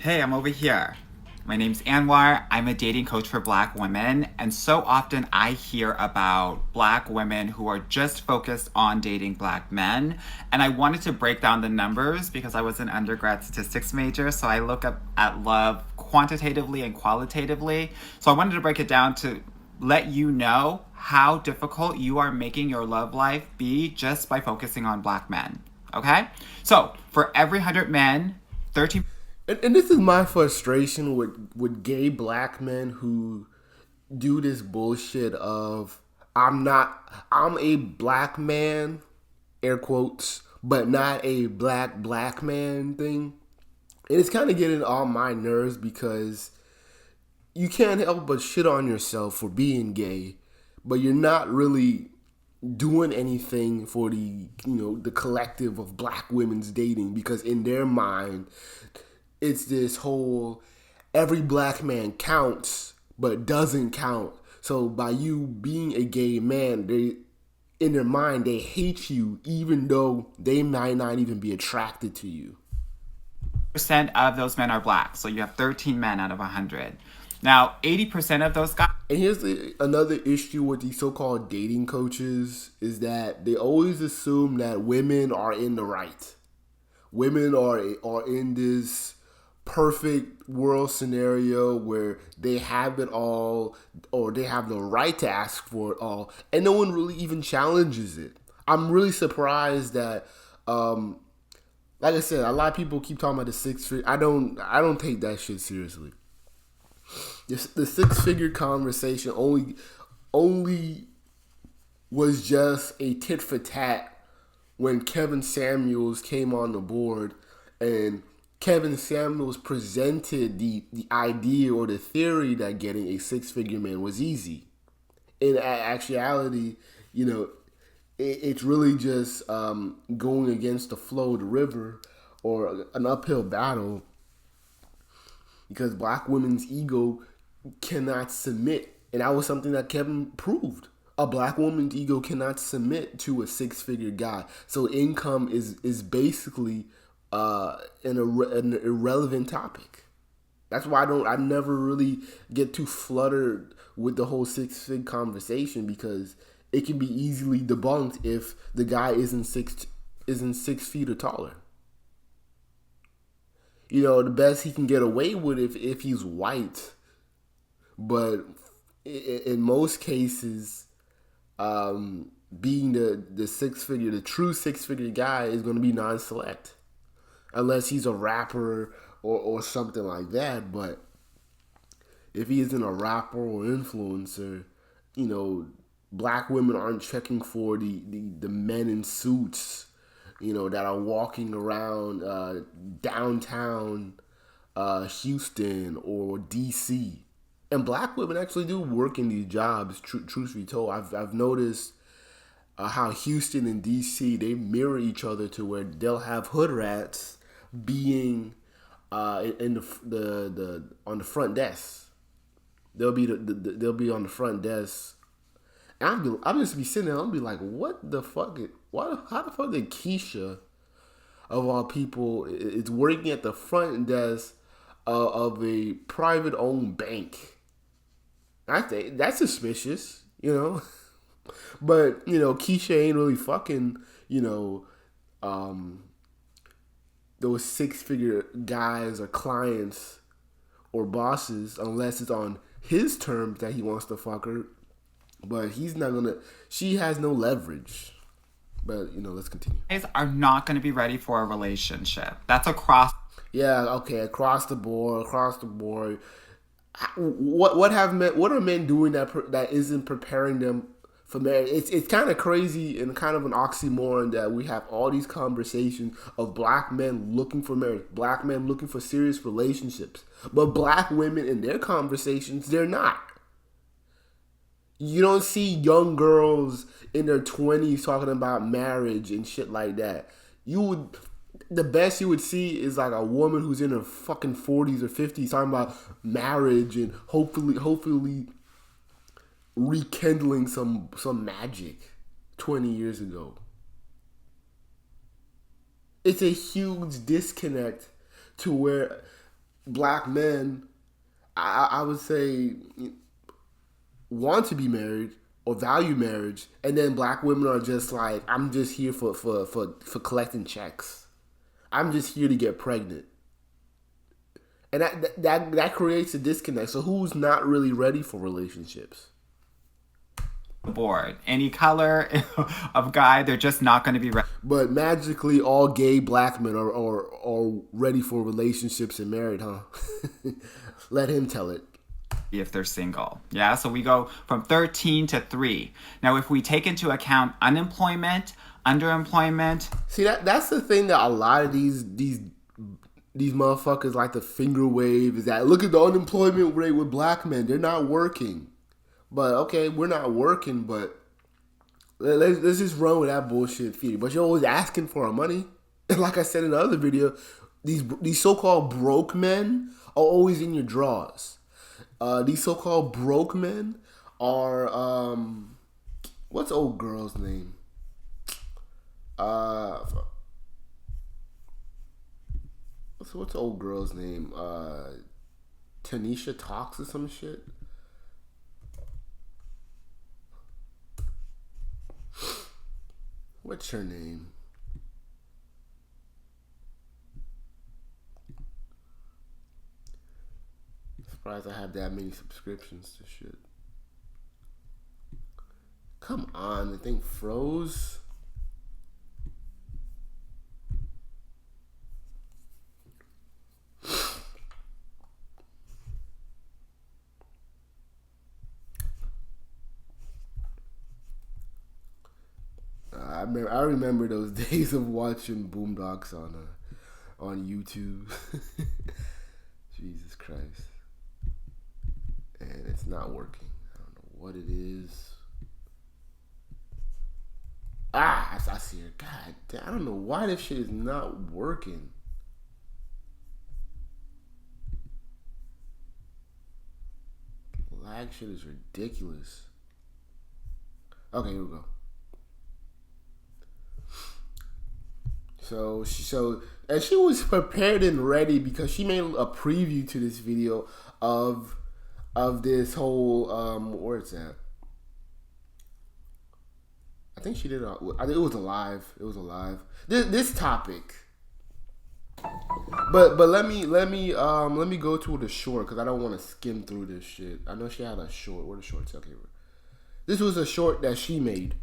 Hey, I'm over here. My name's Anwar. I'm a dating coach for Black women, and so often I hear about Black women who are just focused on dating Black men. And I wanted to break down the numbers because I was an undergrad statistics major, so I look up at love quantitatively and qualitatively. So I wanted to break it down to let you know how difficult you are making your love life be just by focusing on Black men. Okay? So for every 100 men, 13. And this is my frustration with gay black men who do this bullshit of I'm a black man, air quotes, but not a black man thing. And it's kind of getting on my nerves because you can't help but shit on yourself for being gay, but you're not really doing anything for the collective of black women's dating, because in their mind it's this whole every black man counts but doesn't count. So by you being a gay man, they in their mind they hate you even though they might not even be attracted to you. Percent of those men are Black. So you have 13 men out of 100. Now, 80% of those guys. And here's another issue with these so-called dating coaches is that they always assume that women are in the right. Women are in this perfect world scenario where they have it all, or they have the right to ask for it all, and no one really even challenges it. I'm really surprised that, like I said, a lot of people keep talking about the six figure. I don't take that shit seriously. The 6-figure conversation only was just a tit for tat when Kevin Samuels came on the board, and Kevin Samuels presented the idea or the theory that getting a 6-figure man was easy. In actuality, it's really just going against the flow of the river or an uphill battle, because black women's ego cannot submit. And that was something that Kevin proved. A black woman's ego cannot submit to a 6-figure guy. So income is basically an irrelevant topic. That's why I never really get too fluttered with the whole 6-figure conversation, because it can be easily debunked if the guy isn't 6 feet or taller. The best he can get away with if he's white, but in most cases, being the the true 6-figure guy is going to be non-select, unless he's a rapper or something like that. But if he isn't a rapper or influencer, black women aren't checking for the men in suits, that are walking around downtown Houston or DC. And black women actually do work in these jobs. Truth be told, I've noticed how Houston and DC, they mirror each other to where they'll have hood rats being in the on the front desk. They'll be on the front desk. And I'll just be sitting there. I'll be like, what the fuck? How the fuck did Keisha, of all people, is working at the front desk of a private owned bank? I think that's suspicious, But Keisha ain't really fucking, those 6-figure guys or clients or bosses, unless it's on his terms that he wants to fuck her. But he's not gonna. She has no leverage. But let's continue. Guys are not going to be ready for a relationship. That's across. Yeah. Okay. Across the board. What are men doing that isn't preparing them for marriage? It's kind of crazy and kind of an oxymoron that we have all these conversations of black men looking for marriage, black men looking for serious relationships, but black women in their conversations, they're not. You don't see young girls in their 20s talking about marriage and shit like that. The best you would see is like a woman who's in her fucking 40s or 50s talking about marriage and hopefully rekindling some magic 20 years ago. It's a huge disconnect to where black men, I would say, want to be married or value marriage, and then black women are just like, I'm just here for collecting checks. I'm just here to get pregnant. And that creates a disconnect. So who's not really ready for relationships? Board. Any color of guy, they're just not going to be ready But magically, all gay black men are ready for relationships and married, huh? Let him tell it. if they're single. Yeah, so we go from 13 to 3. Now, if we take into account unemployment, underemployment. See, that's the thing that a lot of these motherfuckers like to finger wave is that look at the unemployment rate with black men. They're not working. But okay, we're not working, but let's just run with that bullshit feed. But you're always asking for our money. And like I said in the other video, these so-called broke men are always in your drawers. These so-called broke men are what's old girl's name? What's the old girl's name? Tanisha Talks or some shit. What's her name? Surprised I have that many subscriptions to shit. Come on, the thing froze. I remember those days of watching Boondocks on YouTube. Jesus Christ. And it's not working. I don't know what it is. I see her. God damn, I don't know why this shit is not working. Lag shit is ridiculous. Okay, here we go. So she was prepared and ready because she made a preview to this video of this whole where it's at. I think she did. I think it was a live. It was a live. This topic. But let me go to the short because I don't want to skim through this shit. I know she had a short. Where the shorts? Okay, this was a short that she made.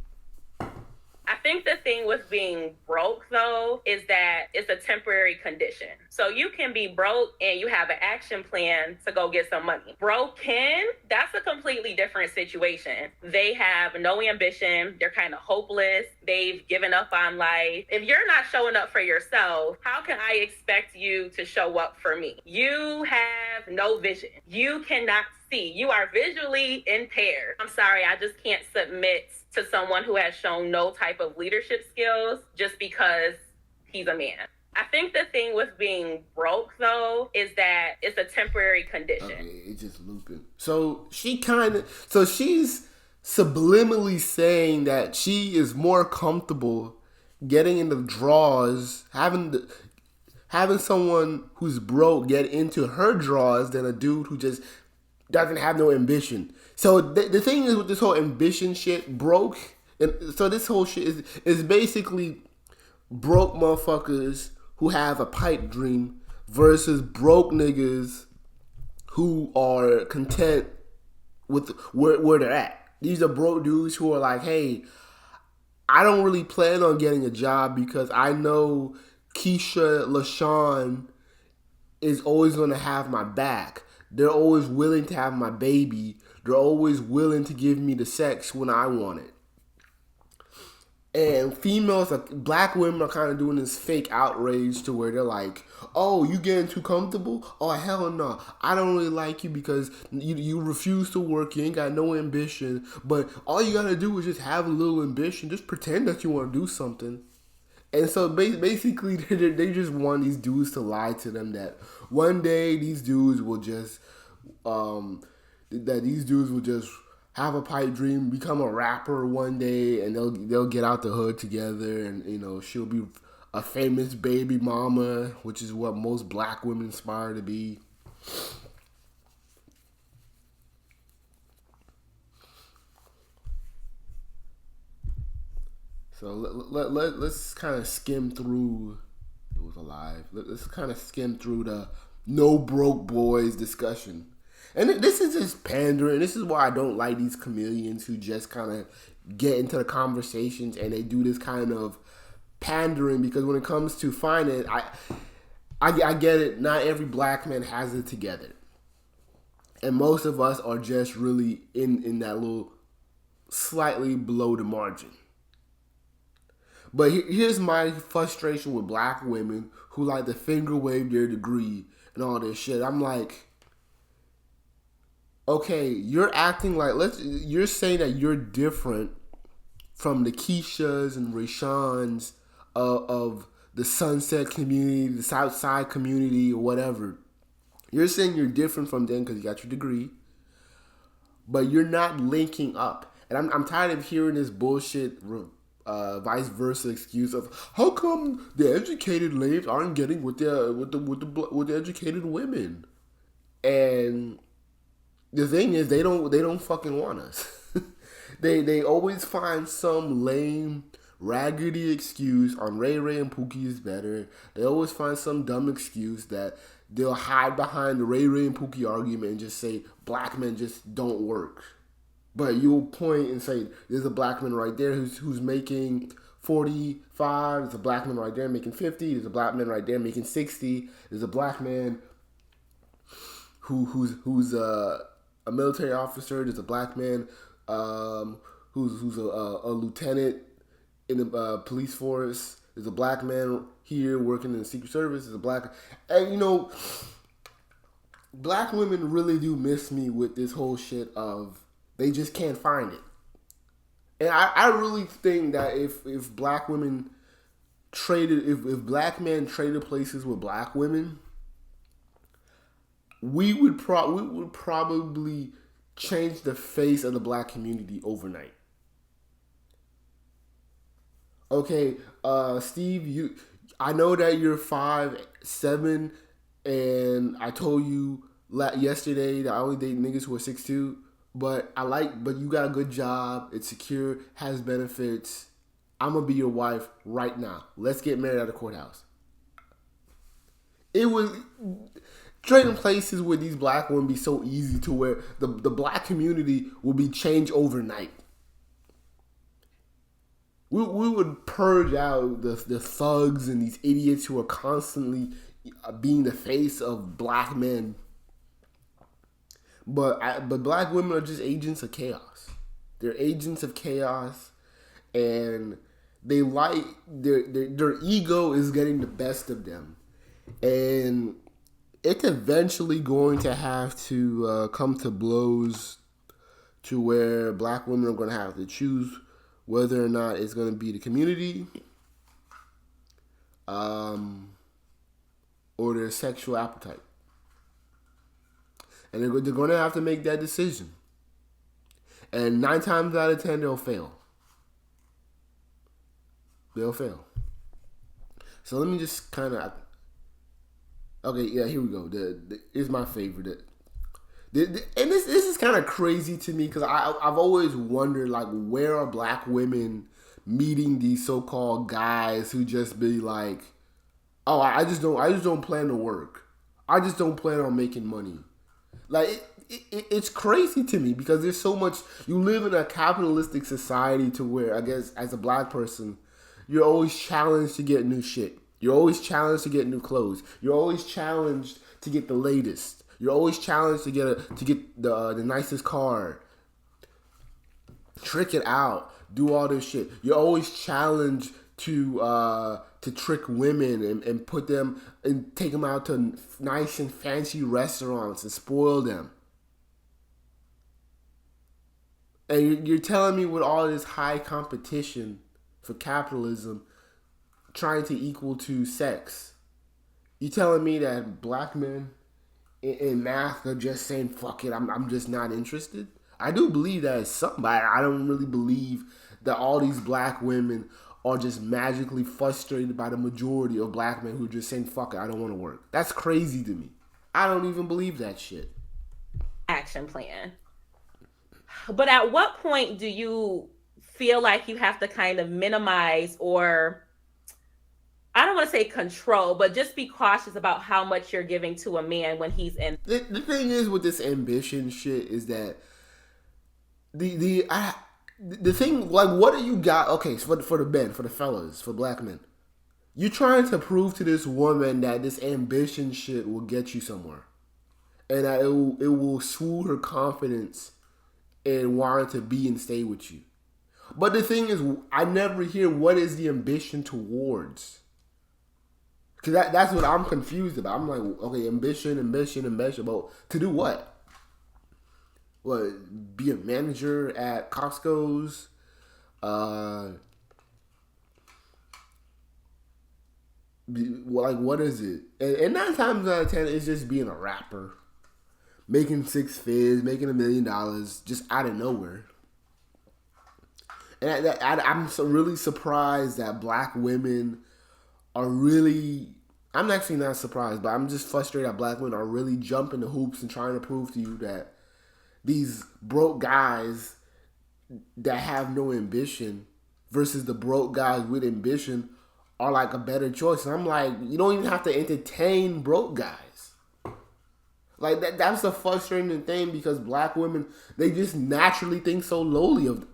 I think the thing with being broke, though, is that it's a temporary condition. So you can be broke and you have an action plan to go get some money. Broken, that's a completely different situation. They have no ambition. They're kind of hopeless. They've given up on life. If you're not showing up for yourself, how can I expect you to show up for me? You have no vision. You cannot see. You are visually impaired. I'm sorry, I just can't submit to someone who has shown no type of leadership skills just because he's a man. I think the thing with being broke, though, is that it's a temporary condition. Okay, it's just looping. So she's subliminally saying that she is more comfortable getting in the draws, having someone who's broke get into her draws than a dude who just doesn't have no ambition. So the thing is with this whole ambition shit, broke, and so this whole shit is basically broke motherfuckers who have a pipe dream versus broke niggas who are content with where they're at. These are broke dudes who are like, hey, I don't really plan on getting a job because I know Keisha LaShawn is always going to have my back. They're always willing to have my baby. They're always willing to give me the sex when I want it. And females, black women are kind of doing this fake outrage to where they're like, oh, you getting too comfortable? Oh, hell no. I don't really like you because you refuse to work. You ain't got no ambition. But all you got to do is just have a little ambition. Just pretend that you want to do something. And so basically, they just want these dudes to lie to them that one day these dudes will just, have a pipe dream, become a rapper one day, and they'll get out the hood together, and she'll be a famous baby mama, which is what most black women aspire to be. So let's kind of skim through. It was alive. Let's kind of skim through the no broke boys discussion. And this is just pandering. This is why I don't like these chameleons who just kind of get into the conversations and they do this kind of pandering, because when it comes to finance, I get it. Not every black man has it together. And most of us are just really in that little slightly below the margin. But here's my frustration with black women who like to finger wave their degree and all this shit. I'm like, okay, you're acting like you're saying that you're different from the Keishas and Rayshans of the Sunset community, the Southside community, or whatever. You're saying you're different from them because you got your degree, but you're not linking up. And I'm tired of hearing this bullshit. Vice versa excuse of how come the educated ladies aren't getting with the educated women, and the thing is they don't fucking want us. they always find some lame raggedy excuse on Ray Ray and Pookie is better. They always find some dumb excuse that they'll hide behind the Ray Ray and Pookie argument and just say black men just don't work. But you'll point and say, there's a black man right there who's making 45. There's a black man right there making 50. There's a black man right there making 60. There's a black man who's a military officer. There's a black man who's a lieutenant in the police force. There's a black man here working in the Secret Service. There's a black... And, black women really do miss me with this whole shit of... They just can't find it. And I really think that if black women traded, if black men traded places with black women, we would probably change the face of the black community overnight. Okay, Steve, I know that you're 5'7", and I told you yesterday that I only date niggas who are 6'2". But you got a good job. It's secure, has benefits. I'm going to be your wife right now. Let's get married at the courthouse. It was trading places with these black women be so easy to where the black community will be changed overnight. We would purge out the thugs and these idiots who are constantly being the face of black men. But black women are just agents of chaos. They're agents of chaos, and they like their ego is getting the best of them, and it's eventually going to have to come to blows to where black women are going to have to choose whether or not it's going to be the community, or their sexual appetite. And they're going to have to make that decision. And 9 times out of 10, they'll fail. They'll fail. So let me just kind of... Okay, yeah, here we go. Here's my favorite. And this is kind of crazy to me because I've always wondered, like, where are black women meeting these so-called guys who just be like, oh, I just don't plan to work. I just don't plan on making money. Like, it's crazy to me because there's so much... You live in a capitalistic society to where, I guess, as a black person, you're always challenged to get new shit. You're always challenged to get new clothes. You're always challenged to get the latest. You're always challenged to get the nicest car. Trick it out. Do all this shit. You're always challenged to trick women and put them and take them out to nice and fancy restaurants and spoil them. And you're telling me with all this high competition for capitalism trying to equal to sex, you telling me that black men in math are just saying, fuck it, I'm just not interested? I do believe that it's something, but I don't really believe that all these black women are just magically frustrated by the majority of black men who are just saying, fuck it, I don't want to work. That's crazy to me. I don't even believe that shit. Action plan. But at what point do you feel like you have to kind of minimize, or I don't want to say control, but just be cautious about how much you're giving to a man when he's in. The thing is with this ambition shit is that the thing, like, what do you got? Okay, so for the men, for the fellas, for black men, you're trying to prove to this woman that this ambition shit will get you somewhere, and that it will swoon her confidence in wanting to be and stay with you. But the thing is, I never hear what is the ambition towards. Because that's what I'm confused about. I'm like, okay, ambition, but to do what? What, be a manager at Costco's? Like, what is it? And 9 times out of 10, it's just being a rapper. Making 6 figures, making $1 million, just out of nowhere. And I'm really surprised that black women are really... I'm actually not surprised, but I'm just frustrated that black women are really jumping the hoops and trying to prove to you that these broke guys that have no ambition versus the broke guys with ambition are like a better choice. And I'm like, you don't even have to entertain broke guys. Like, that's the frustrating thing, because black women, they just naturally think so lowly of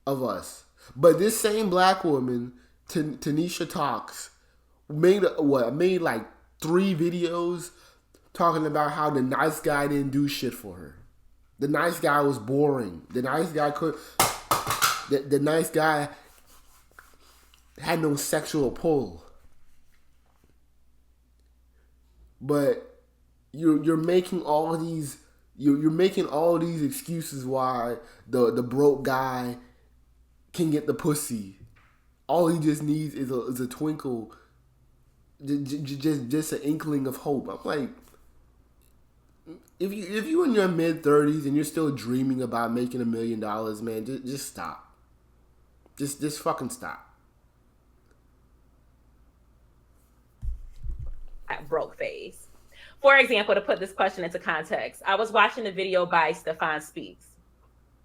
us. But this same black woman, Tanisha Talks, made like 3 videos talking about how the nice guy didn't do shit for her. The nice guy was boring. The nice guy had no sexual pull. But you're making all these excuses why the broke guy can get the pussy. All he just needs is a twinkle, just an inkling of hope. I'm like, if you in your mid-30s and you're still dreaming about making $1 million, man, just stop. Just fucking stop. At broke phase. For example, to put this question into context, I was watching a video by Stefan Speaks,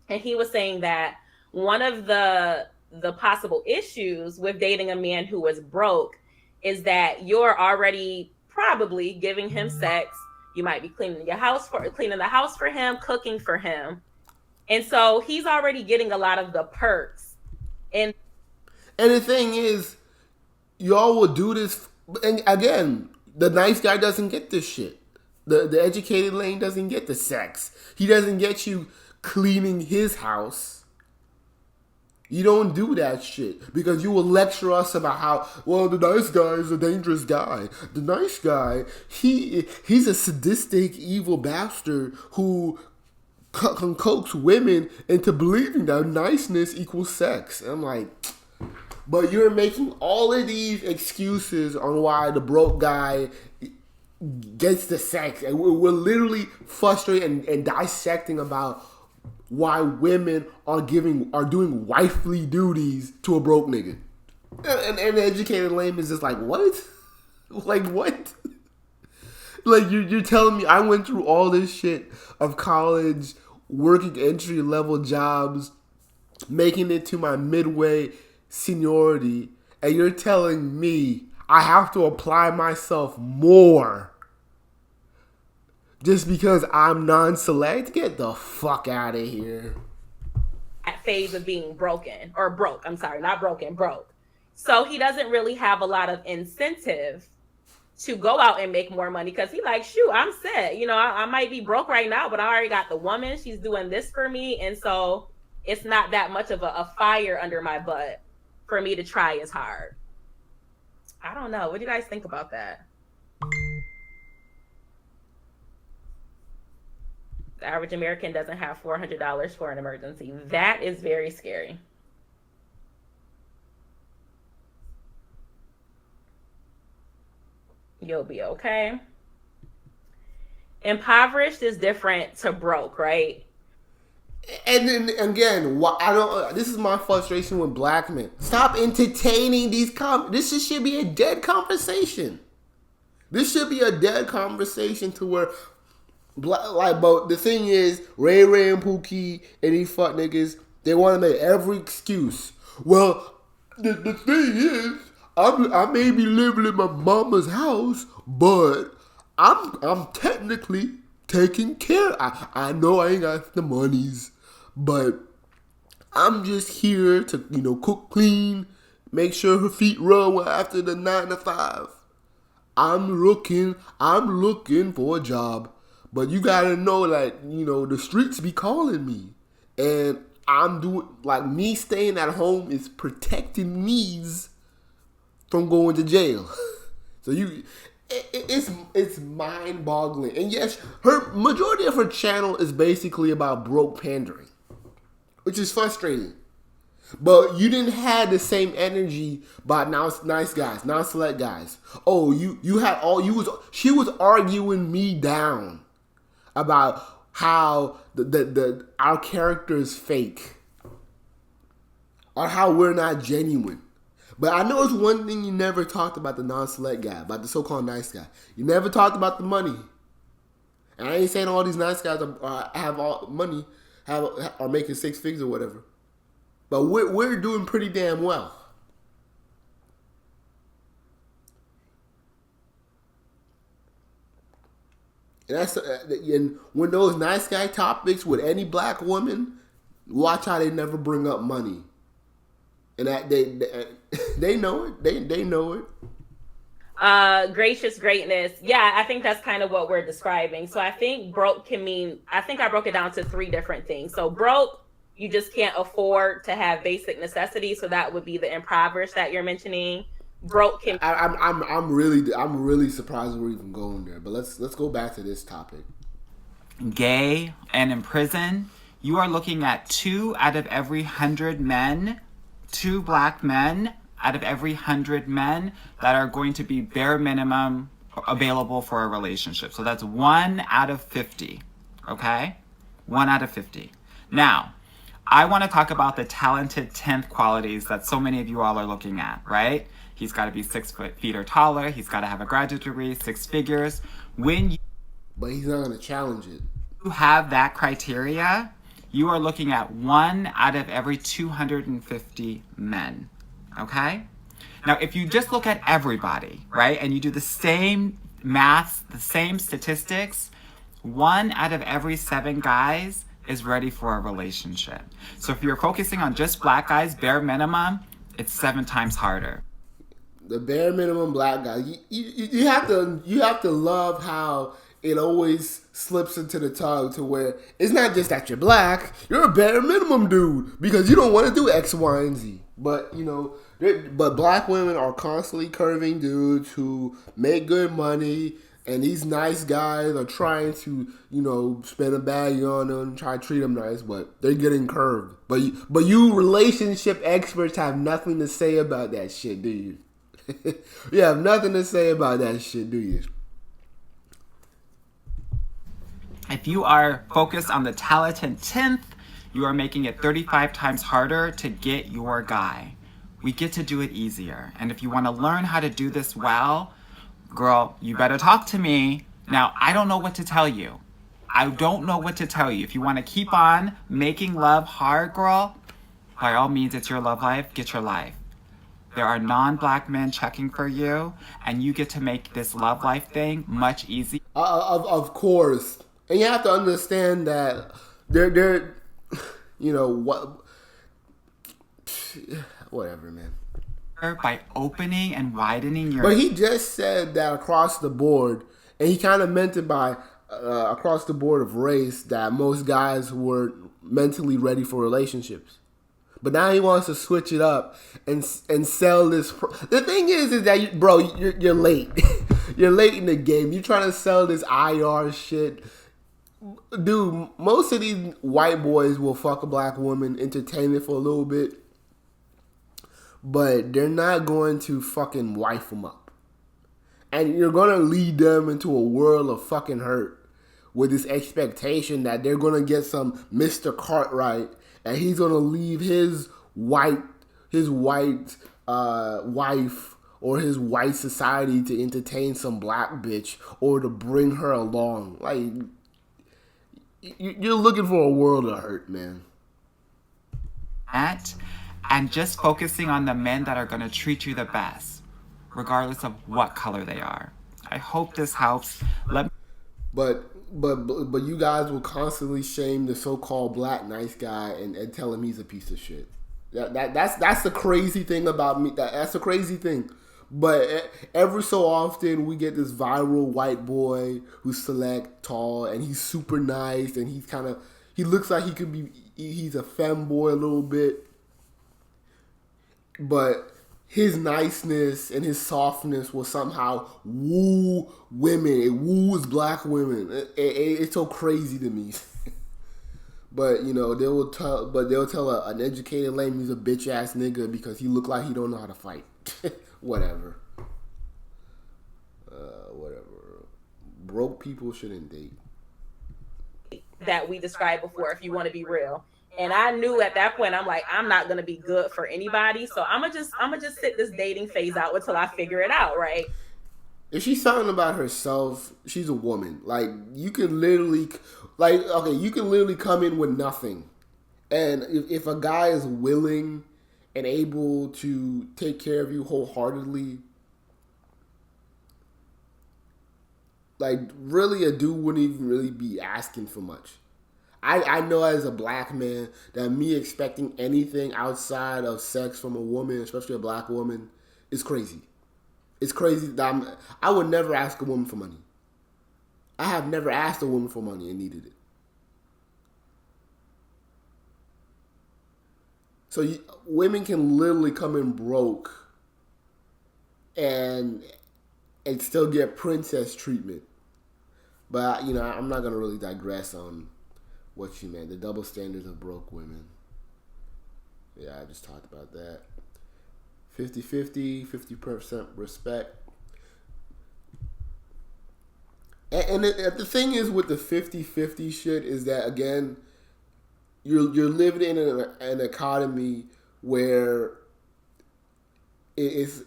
and he was saying that one of the possible issues with dating a man who is broke is that you're already probably giving him sex. You might be cleaning the house for him, cooking for him. And so he's already getting a lot of the perks. And the thing is, y'all will do this, and again, the nice guy doesn't get this shit. The educated lane doesn't get the sex. He doesn't get you cleaning his house. You don't do that shit, because you will lecture us about how, well, the nice guy is a dangerous guy. The nice guy, he's a sadistic, evil bastard who can coax women into believing that niceness equals sex. And I'm like, but you're making all of these excuses on why the broke guy gets the sex. And we're literally frustrated and dissecting about why women are doing wifely duties to a broke nigga. And the educated lame is just like, what? Like, what? Like, you're telling me I went through all this shit of college, working entry-level jobs, making it to my midway seniority, and you're telling me I have to apply myself more just because I'm non-select? Get the fuck out of here. At phase of being broke. I'm sorry, not broken, broke. So he doesn't really have a lot of incentive to go out and make more money, because he like, shoot, I'm set. You know, I might be broke right now, but I already got the woman. She's doing this for me. And so it's not that much of a fire under my butt for me to try as hard. I don't know. What do you guys think about that? The average American doesn't have $400 for an emergency. That is very scary. You'll be okay. Impoverished is different to broke, right? And then again, this is my frustration with black men. Stop entertaining these this should be a dead conversation. This should be a dead conversation to where, but the thing is, Ray Ray and Pookie and these fuck niggas, they want to make every excuse. Well, the thing is, I may be living in my mama's house, but I'm technically taking care. I know I ain't got the monies, but I'm just here to, cook, clean, make sure her feet run after the 9 to 5. I'm looking for a job. But you gotta know that, the streets be calling me. And I'm doing, me staying at home is protecting me from going to jail. So it's mind boggling. And yes, her majority of her channel is basically about broke pandering, which is frustrating. But you didn't have the same energy by nice guys, non-select guys. Oh, she was arguing me down about how our character is fake or how we're not genuine. But I know it's one thing you never talked about the non-select guy, about the so-called nice guy. You never talked about the money. And I ain't saying all these nice guys have all money, are making 6 figures or whatever. But we're doing pretty damn well. And when those nice guy topics with any black woman, watch how they never bring up money. And that they know it. They know it. Gracious greatness. Yeah, I think that's kind of what we're describing. So I think broke can mean, I think I broke it down to 3 different things. So broke, you just can't afford to have basic necessities. So that would be the impoverished that you're mentioning. Broke can. I'm really surprised we're even going there. But let's go back to this topic. Gay and in prison, you are looking at 2 out of every 100 men, 2 black men out of every 100 men that are going to be bare minimum available for a relationship. So that's 1 out of 50. Okay? 1 out of 50. Now, I want to talk about the talented 10th qualities that so many of you all are looking at, right? He's got to be 6 feet or taller. He's got to have a graduate degree, 6 figures. But he's not going to challenge it. You have that criteria, you are looking at 1 out of every 250 men. Okay? Now, if you just look at everybody, right, and you do the same math, the same statistics, 1 out of every 7 guys is ready for a relationship. So if you're focusing on just black guys, bare minimum, it's 7 times harder. The bare minimum black guy, you have to love how it always slips into the tongue to where it's not just that you're black, you're a bare minimum dude because you don't want to do X, Y, and Z. But but black women are constantly curving dudes who make good money, and these nice guys are trying to spend a bag on them, try to treat them nice, but they're getting curved. But you relationship experts have nothing to say about that shit, do you? You have nothing to say about that shit, do you? If you are focused on the talented 10th, you are making it 35 times harder to get your guy. We get to do it easier. And if you want to learn how to do this well, girl, you better talk to me. Now, I don't know what to tell you. I don't know what to tell you. If you want to keep on making love hard, girl, by all means, it's your love life. Get your life. There are non-black men checking for you, and you get to make this love life thing much easier. Of course. And you have to understand that they're whatever, man. By opening and widening your... But he just said that across the board, and he kind of meant it by across the board of race, that most guys were mentally ready for relationships. But now he wants to switch it up and sell this. The thing is that you're late. You're late in the game. You're trying to sell this IR shit. Dude, most of these white boys will fuck a black woman, entertain it for a little bit, but they're not going to fucking wife them up. And you're going to lead them into a world of fucking hurt with this expectation that they're going to get some Mr. Cartwright and he's going to leave his white wife or his white society to entertain some black bitch or to bring her along. Like, you're looking for a world of hurt, man. And just focusing on the men that are going to treat you the best, regardless of what color they are. I hope this helps. But you guys will constantly shame the so-called black nice guy and tell him he's a piece of shit. That's the crazy thing about me. That's the crazy thing. But every so often we get this viral white boy who's select, tall, and he's super nice, and he looks like he's a femboy a little bit. But his niceness and his softness will somehow woo women. It woos black women. It's so crazy to me. But they'll tell an educated lame he's a bitch ass nigga because he look like he don't know how to fight. Whatever. Whatever. Broke people shouldn't date. That we described before, if you want to be real. And I knew at that point, I'm like, I'm not gonna be good for anybody. So I'm gonna just sit this dating phase out until I figure it out, right? If she's talking about herself, she's a woman. Like, you can literally come in with nothing. And if a guy is willing and able to take care of you wholeheartedly, like, really a dude wouldn't even really be asking for much. I know as a black man that me expecting anything outside of sex from a woman, especially a black woman, is crazy. It's crazy that I would never ask a woman for money. I have never asked a woman for money and needed it. So women can literally come in broke and still get princess treatment. But I'm not gonna really digress on what she meant. The double standards of broke women. Yeah, I just talked about that. 50-50, 50% respect. And the thing is with the 50-50 shit is that, again, you're living in an economy where it's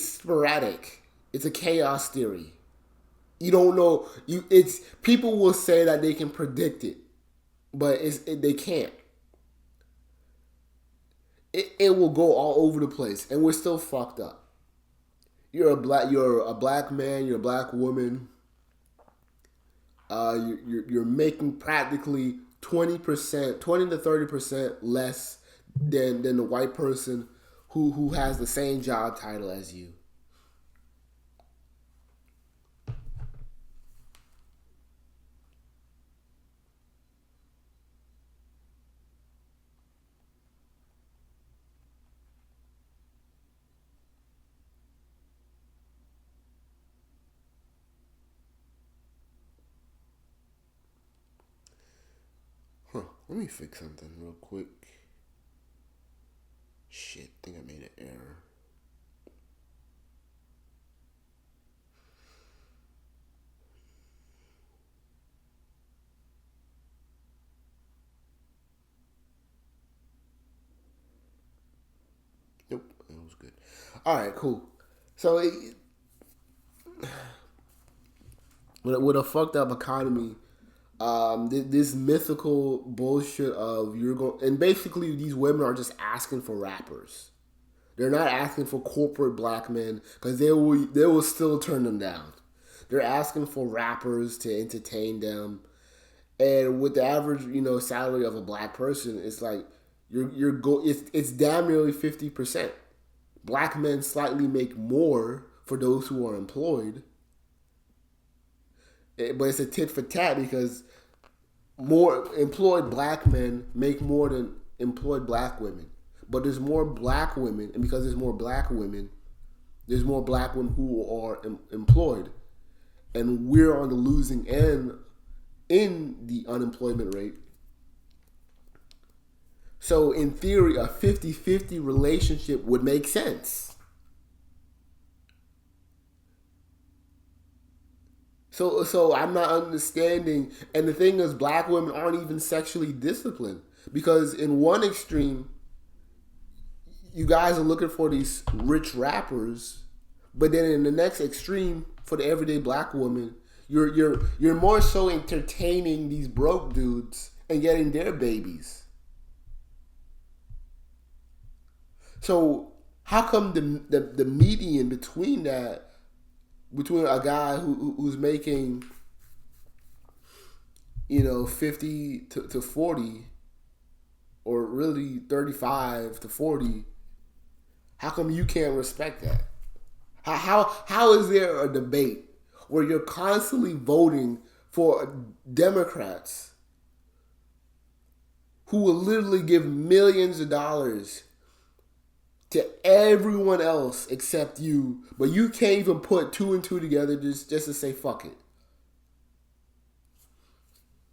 sporadic. It's a chaos theory. You don't know. People will say that they can predict it, but they can't. It will go all over the place, and we're still fucked up. You're a black man. You're a black woman. You're making practically 20% to 30% less than the white person who has the same job title as you. Let me fix something real quick. Shit, I think I made an error. Nope, it was good. Alright, cool. So, with a fucked up economy, this mythical bullshit of and basically these women are just asking for rappers. They're not asking for corporate black men because they will still turn them down. They're asking for rappers to entertain them, and with the average salary of a black person, it's like it's damn nearly 50%. Black men slightly make more for those who are employed. But it's a tit for tat because more employed black men make more than employed black women. But there's more black women, and because there's more black women who are employed. And we're on the losing end in the unemployment rate. So in theory, a 50-50 relationship would make sense. So I'm not understanding, and the thing is, black women aren't even sexually disciplined because in one extreme, you guys are looking for these rich rappers, but then in the next extreme for the everyday black woman, you're more so entertaining these broke dudes and getting their babies. So how come the median between that, between a guy who's making, 50 to 40, or really 35 to 40, how come you can't respect that? How is there a debate where you're constantly voting for Democrats who will literally give millions of dollars to everyone else except you, but you can't even put two and two together just to say fuck it?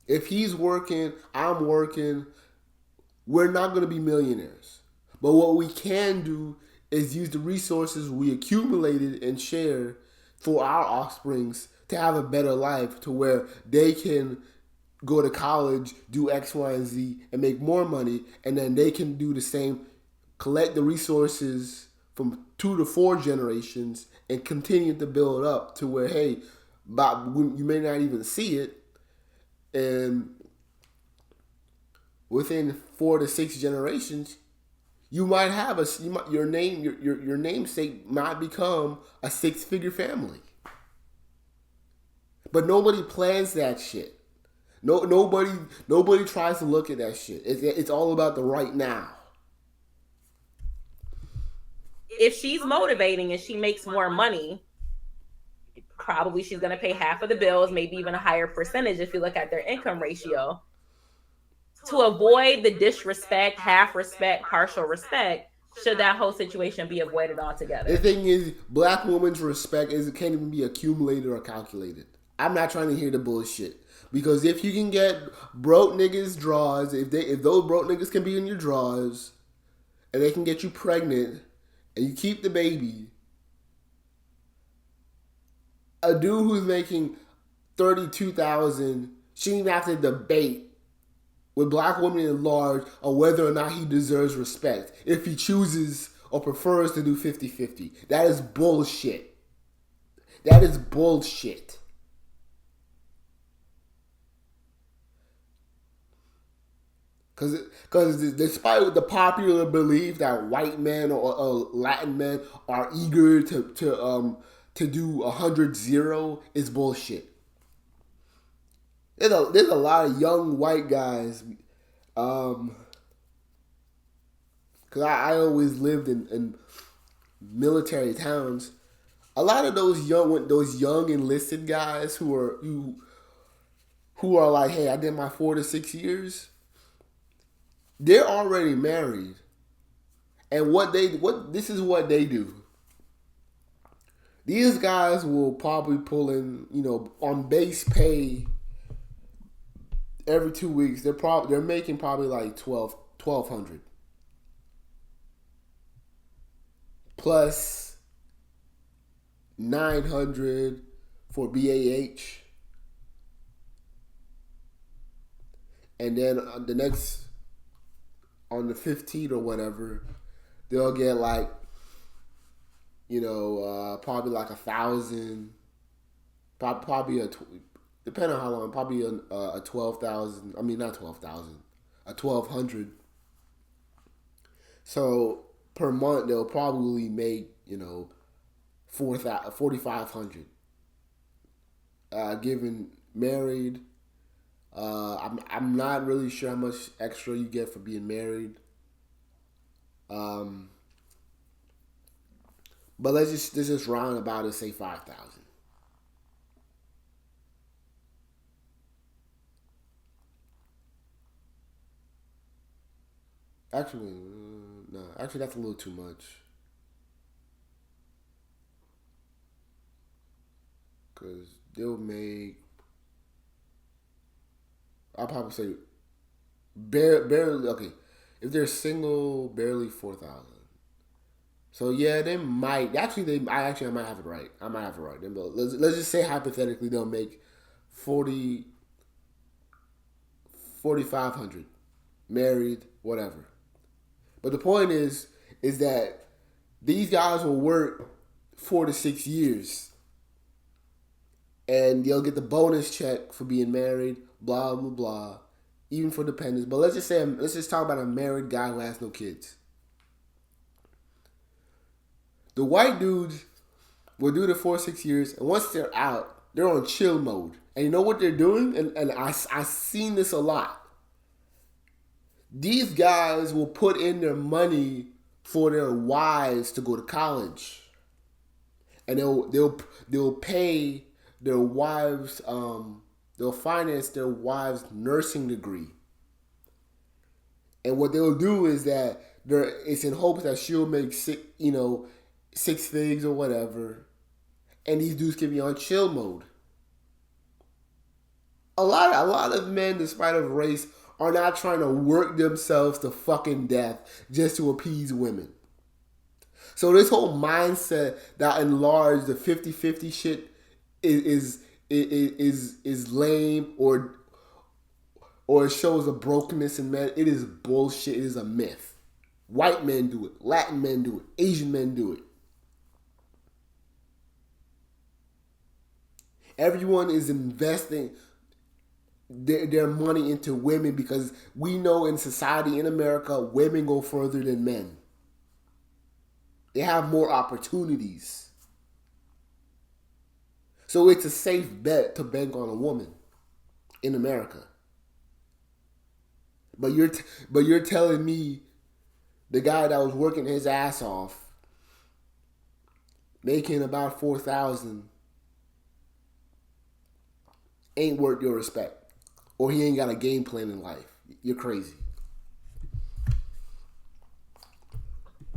If he's working, I'm working, we're not going to be millionaires. But what we can do is use the resources we accumulated and share for our offsprings to have a better life, to where they can go to college, do X, Y, and Z, and make more money, and then they can do the same, collect the resources from 2 to 4 generations, and continue to build up to where, hey, you may not even see it, and within 4 to 6 generations, you might have your namesake might become a 6-figure family. But nobody plans that shit. Nobody tries to look at that shit. It's all about the right now. If she's motivating and she makes more money, probably she's going to pay half of the bills, maybe even a higher percentage if you look at their income ratio. To avoid the disrespect, half respect, partial respect, should that whole situation be avoided altogether? The thing is, black women's respect can't even be accumulated or calculated. I'm not trying to hear the bullshit. Because if you can get broke niggas drawers, if those broke niggas can be in your drawers, and they can get you pregnant, and you keep the baby, a dude who's making $32,000 shouldn't even have to debate with black women at large on whether or not he deserves respect if he chooses or prefers to do 50-50. That is bullshit. That is bullshit. Because despite the popular belief that white men or Latin men are eager to do 100-0, is bullshit. There's a lot of young white guys, because I always lived in military towns. A lot of those young enlisted guys who are like, hey, I did my 4 to 6 years. They're already married, and this is what they do. These guys will probably pull in, on base pay. Every 2 weeks, they're making probably like $1,200 plus $900 for BAH, and then the next, on the 15th or whatever, they'll get like, probably like 1,000, probably depending on how long, probably a 12,000. I mean, not 12,000, a 1,200. So per month they'll probably make 4,500. Given married, I'm not really sure how much extra you get for being married. But let's just round about and say 5,000. Actually, no. Actually, that's a little too much. Because they'll make, I'll probably say, barely, okay. If they're single, barely 4,000. So yeah, they might, I might have it right. I might have it right. Let's just say hypothetically they'll make 4,500. Married, whatever. But the point is, is that these guys will work 4 to 6 years, and they'll get the bonus check for being married, blah blah blah, even for dependents. But let's just talk about a married guy who has no kids. The white dudes will do the 4 6 years, and once they're out, they're on chill mode. And you know what they're doing? And I've seen this a lot. These guys will put in their money for their wives to go to college, and they'll pay their wives. They'll finance their wives' nursing degree. And what they'll do is that it's in hopes that she'll make 6 figs or whatever, and these dudes can be on chill mode. A lot of men, despite of race, are not trying to work themselves to fucking death just to appease women. So this whole mindset that enlarged the 50-50 shit is lame, or it shows a brokenness in men. It is bullshit. It is a myth. White men do it. Latin men do it. Asian men do it. Everyone is investing their money into women because we know in society in America, women go further than men. They have more opportunities. So it's a safe bet to bank on a woman in America. But you're telling me the guy that was working his ass off, making about $4,000, ain't worth your respect. Or he ain't got a game plan in life. You're crazy.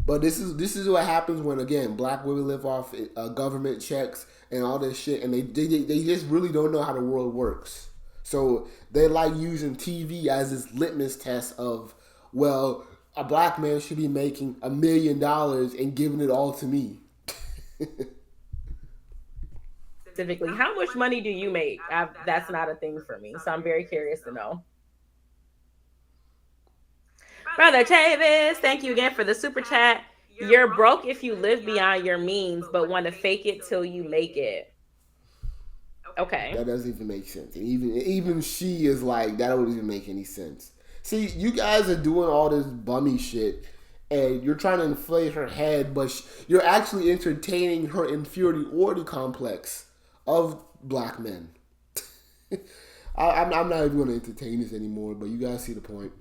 But this is what happens when, again, black women live off government checks and all this shit, and they just really don't know how the world works. So they like using TV as this litmus test of, well, a black man should be making $1 million and giving it all to me. Specifically, how much money do you make? That's not a thing for me, so I'm very curious to know. Brother Chavis, thank you again for the super chat. You're broke if you live beyond your means, but want to fake it till you make it. Okay. That doesn't even make sense. And even she is like, that don't even make any sense. See, you guys are doing all this bummy shit, and you're trying to inflate her head, but you're actually entertaining her inferiority complex of black men. I'm not even going to entertain this anymore, but you guys see the point.